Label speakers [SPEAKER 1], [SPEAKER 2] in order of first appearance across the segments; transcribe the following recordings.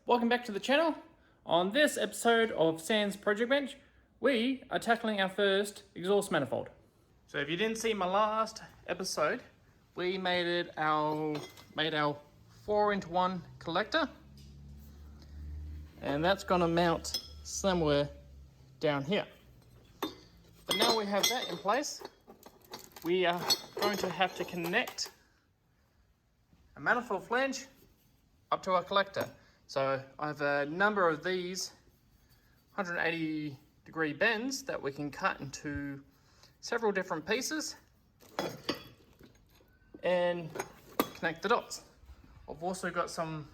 [SPEAKER 1] Welcome back to the channel. On this episode of Sans Project Bench, we are tackling our first exhaust manifold. So if you didn't see my last episode, we made our 4-into-1 collector, and that's going to mount somewhere down here. But now we have that in place, we are going to have to connect a manifold flange up to our collector. So I have a number of these 180 degree bends that we can cut into several different pieces and connect the dots. I've also got some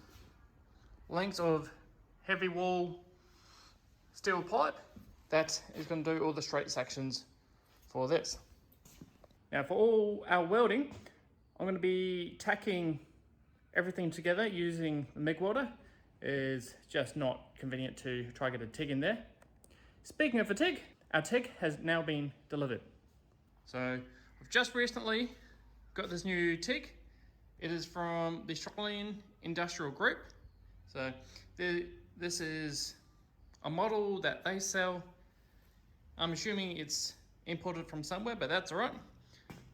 [SPEAKER 1] lengths of heavy wall steel pipe that is going to do all the straight sections for this. Now for all our welding, I'm going to be tacking everything together using the MIG welder. Is just not convenient to try to get a TIG in there. Speaking of a TIG, our TIG has now been delivered. So I've just recently got this new TIG. It is from the Australian Industrial Group. So this is a model that they sell. I'm assuming it's imported from somewhere, but that's all right.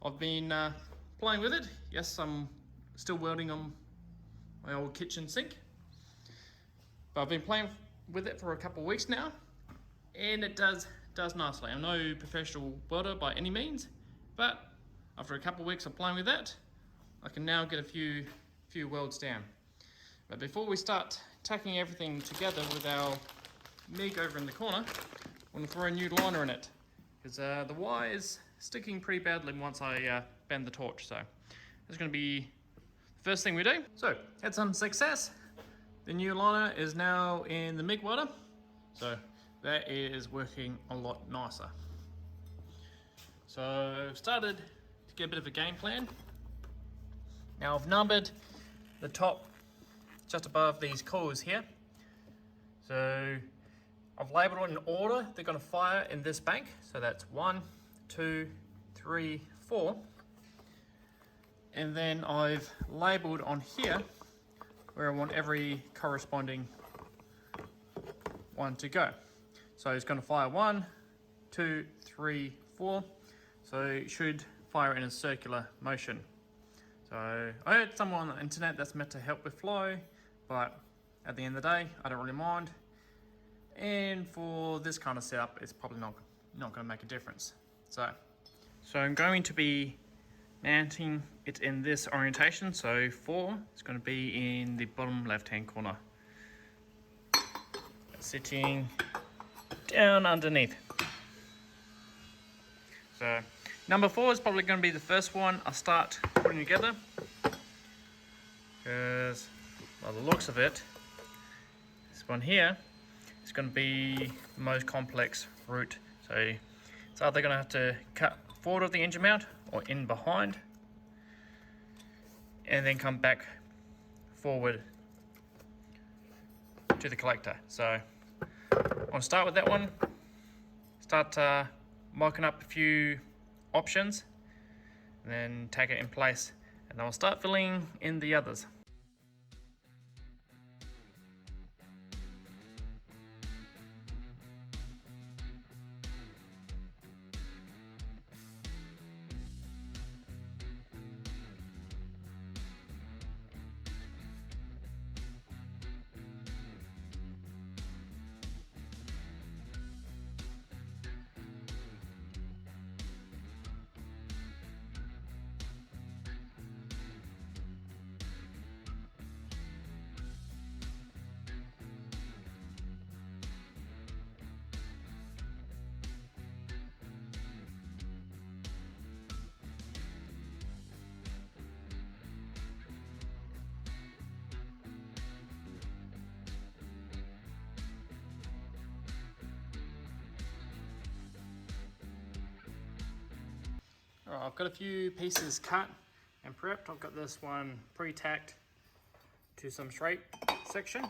[SPEAKER 1] I've been playing with it. Yes, I'm still welding on my old kitchen sink. But I've been playing with it for a couple of weeks now, and it does nicely. I'm no professional welder by any means, but after a couple of weeks of playing with that, I can now get a few welds down. But before we start tacking everything together with our MIG over in the corner, I'm going to throw a new liner in it, because the wire is sticking pretty badly once I bend the torch. So that's going to be the first thing we do. So had some success. The new liner is now in the MIG welder, so that is working a lot nicer. So I've started to get a bit of a game plan. Now I've numbered the top just above these coils here. So I've labelled it in order they're going to fire in this bank. So that's 1, 2, 3, 4. And then I've labelled on here where I want every corresponding one to go. So it's going to fire 1, 2, 3, 4. So it should fire in a circular motion. So I heard someone on the internet that's meant to help with flow, but at the end of the day, I don't really mind. And for this kind of setup, it's probably not going to make a difference. So I'm going to be mounting it in this orientation. So 4 is going to be in the bottom left hand corner, sitting down underneath. So number 4 is probably going to be the first one I start putting together, because by the looks of it, this one here is going to be the most complex route. So it's either going to have to cut forward of the engine mount or in behind, and then come back forward to the collector. So I'll start with that one, start mocking up a few options, and then take it in place, and I'll start filling in the others. Alright, I've got a few pieces cut and prepped. I've got this one pre-tacked to some straight section.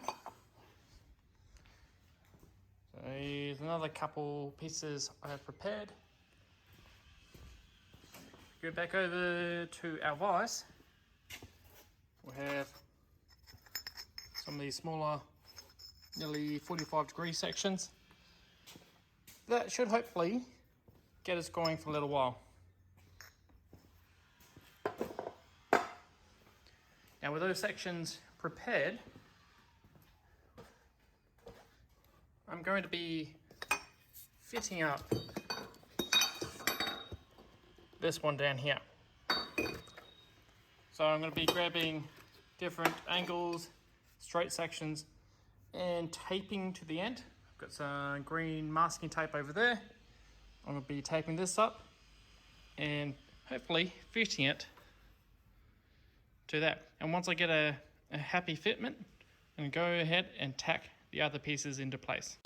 [SPEAKER 1] So there's another couple pieces I have prepared. Go back over to our vise. We have some of these smaller nearly 45-degree sections. That should hopefully get us going for a little while. Now with those sections prepared, I'm going to be fitting up this one down here. So I'm going to be grabbing different angles, straight sections, and taping to the end. I've got some green masking tape over there. I'm going to be taping this up and hopefully fitting it to that. And once I get a happy fitment, I'm going to go ahead and tack the other pieces into place.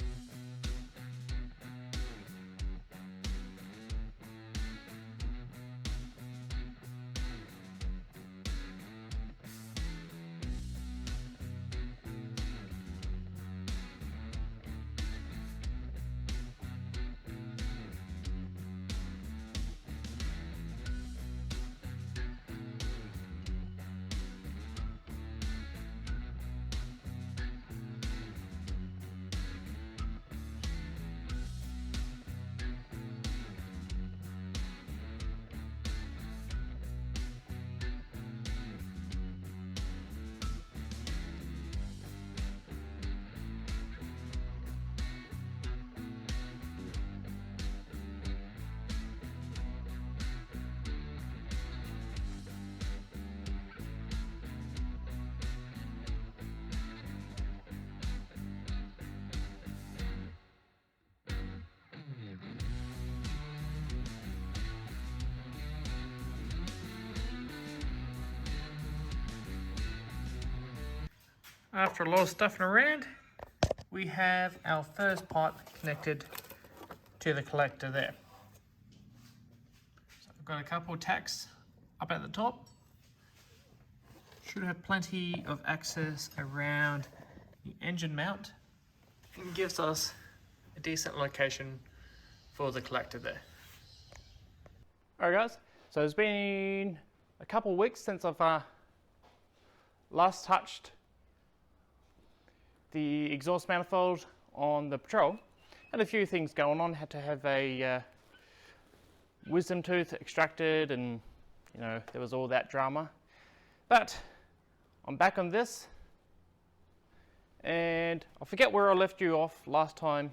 [SPEAKER 1] After a lot of stuffing around, we have our first pipe connected to the collector there. So I've got a couple of tacks up at the top. Should have plenty of access around the engine mount. It gives us a decent location for the collector there. Alright guys, so it's been a couple of weeks since I've last touched the exhaust manifold on the Patrol. Had a few things going on, had to have a wisdom tooth extracted, and you know, there was all that drama. But I'm back on this, and I forget where I left you off last time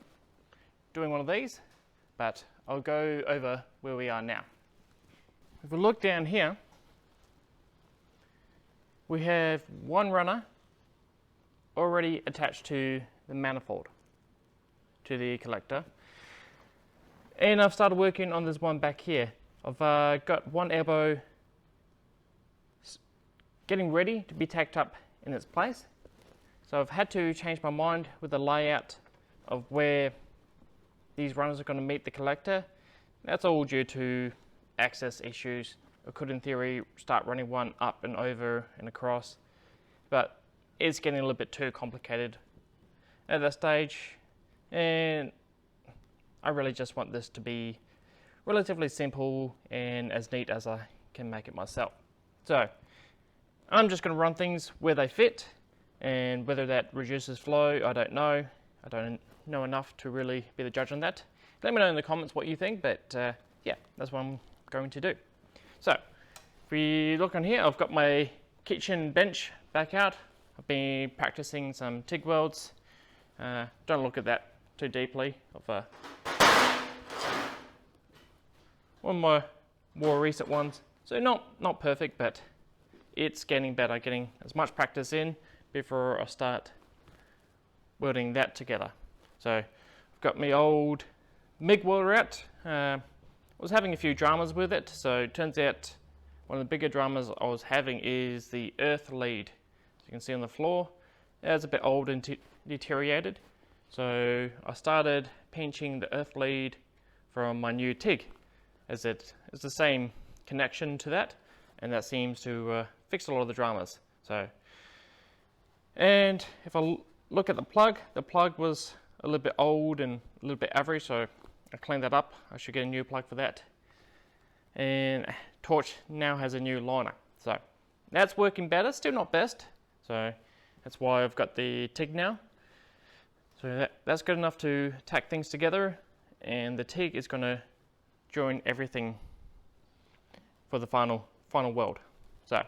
[SPEAKER 1] doing one of these, but I'll go over where we are now. If we look down here, we have one runner already attached to the manifold, to the collector. And I've started working on this one back here. I've got one elbow getting ready to be tacked up in its place. So I've had to change my mind with the layout of where these runners are going to meet the collector. That's all due to access issues. I could in theory start running one up and over and across, but it's getting a little bit too complicated at that stage, and I really just want this to be relatively simple and as neat as I can make it myself. So I'm just going to run things where they fit, and whether that reduces flow, I don't know. I don't know enough to really be the judge on that. Let me know in the comments what you think, but yeah, that's what I'm going to do. So if we look on here, I've got my kitchen bench back out. I've been practicing some TIG welds. Don't look at that too deeply. One of my more recent ones. So not perfect, but it's getting better, getting as much practice in before I start welding that together. So I've got my old MIG welder out. I was having a few dramas with it, so it turns out one of the bigger dramas I was having is the earth lead. You can see on the floor, it's a bit old and deteriorated. So I started pinching the earth lead from my new TIG, as it's the same connection to that, and that seems to fix a lot of the dramas. So, and if I look at the plug was a little bit old and a little bit average, so I cleaned that up. I should get a new plug for that. And torch now has a new liner, so that's working better, still not best. So that's why I've got the TIG now. So that's good enough to tack things together, and the TIG is going to join everything for the final weld. So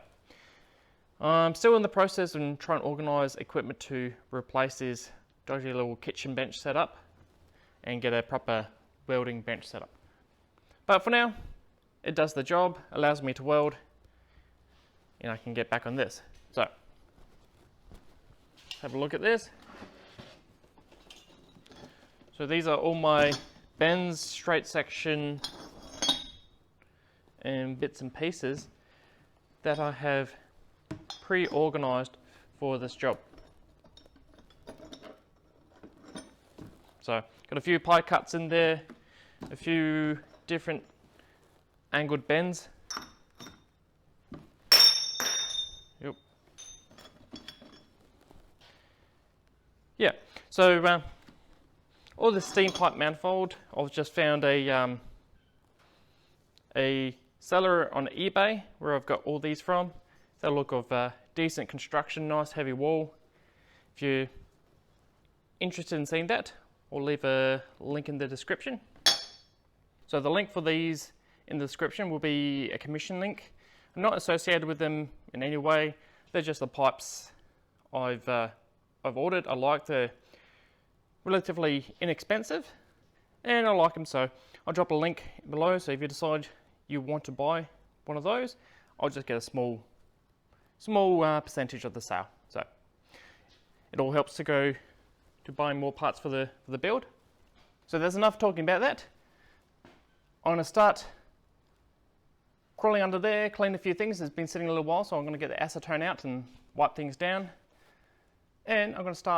[SPEAKER 1] I'm still in the process of trying to organise equipment to replace this dodgy little kitchen bench setup and get a proper welding bench setup. But for now, it does the job, allows me to weld, and I can get back on this. So have a look at this. So these are all my bends, straight section, and bits and pieces that I have pre-organized for this job. So got a few pie cuts in there, a few different angled bends. Yep. Yeah, so all the steam pipe manifold, I've just found a seller on eBay where I've got all these from. They look of decent construction, nice heavy wall. If you're interested in seeing that, I'll leave a link in the description. So the link for these in the description will be a commission link. I'm not associated with them in any way. They're just the pipes I've ordered. I like the relatively inexpensive, and I like them, so I'll drop a link below. So if you decide you want to buy one of those, I'll just get a small percentage of the sale. So it all helps to go to buying more parts for the build. So there's enough talking about that. I'm going to start crawling under there, clean a few things. It's been sitting a little while, so I'm going to get the acetone out and wipe things down, and I'm going to start